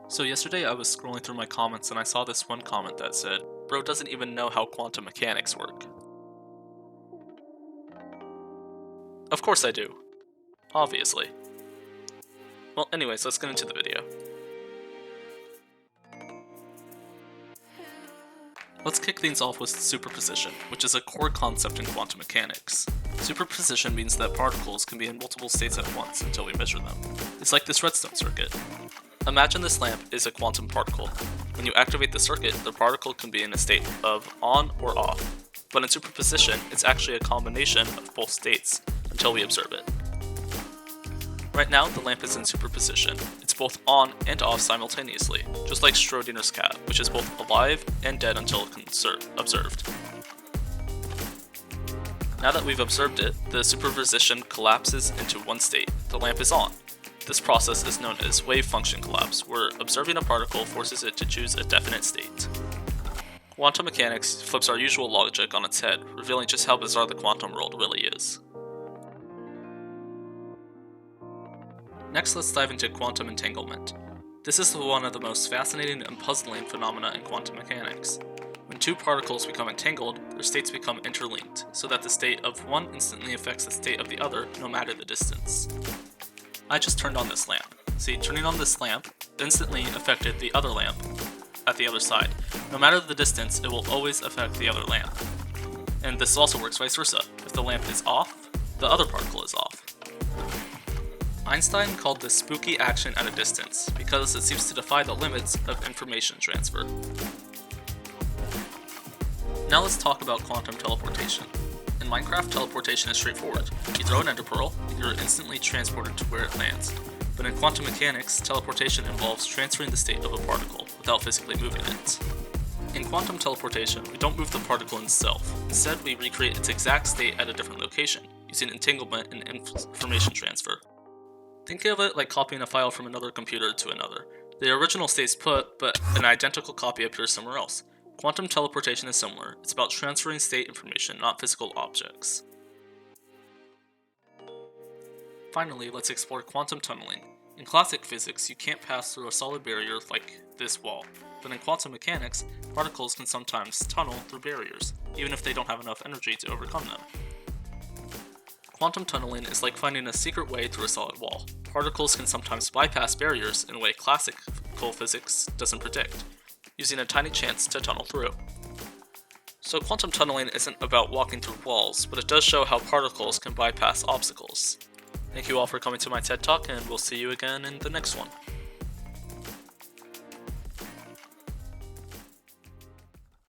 So yesterday I was scrolling through my comments and I saw this one comment that said, "Bro doesn't even know how quantum mechanics work." Of course I do. Obviously. Well, anyways, let's get into the video. Let's kick things off with superposition, which is a core concept in quantum mechanics. Superposition means that particles can be in multiple states at once until we measure them. It's like this redstone circuit. Imagine this lamp is a quantum particle. When you activate the circuit, the particle can be in a state of on or off. But in superposition, it's actually a combination of both states until we observe it. Right now, the lamp is in superposition. It's both on and off simultaneously, just like Schrodinger's cat, which is both alive and dead until observed. Now that we've observed it, the superposition collapses into one state. The lamp is on. This process is known as wave function collapse, where observing a particle forces it to choose a definite state. Quantum mechanics flips our usual logic on its head, revealing just how bizarre the quantum world really is. Next, let's dive into quantum entanglement. This is one of the most fascinating and puzzling phenomena in quantum mechanics. When two particles become entangled, their states become interlinked, so that the state of one instantly affects the state of the other, no matter the distance. I just turned on this lamp. See, turning on this lamp instantly affected the other lamp at the other side. No matter the distance, it will always affect the other lamp. And this also works vice versa. If the lamp is off, the other particle is off. Einstein called this spooky action at a distance because it seems to defy the limits of information transfer. Now let's talk about quantum teleportation. In Minecraft, teleportation is straightforward. You throw an ender pearl, and you're instantly transported to where it lands. But in quantum mechanics, teleportation involves transferring the state of a particle without physically moving it. In quantum teleportation, we don't move the particle itself. Instead, we recreate its exact state at a different location, using entanglement and information transfer. Think of it like copying a file from another computer to another. The original state's put, but an identical copy appears somewhere else. Quantum teleportation is similar. It's about transferring state information, not physical objects. Finally, let's explore quantum tunneling. In classic physics, you can't pass through a solid barrier like this wall, but in quantum mechanics, particles can sometimes tunnel through barriers, even if they don't have enough energy to overcome them. Quantum tunneling is like finding a secret way through a solid wall. Particles can sometimes bypass barriers in a way classical physics doesn't predict, using a tiny chance to tunnel through. So quantum tunneling isn't about walking through walls, but it does show how particles can bypass obstacles. Thank you all for coming to my TED Talk, and we'll see you again in the next one.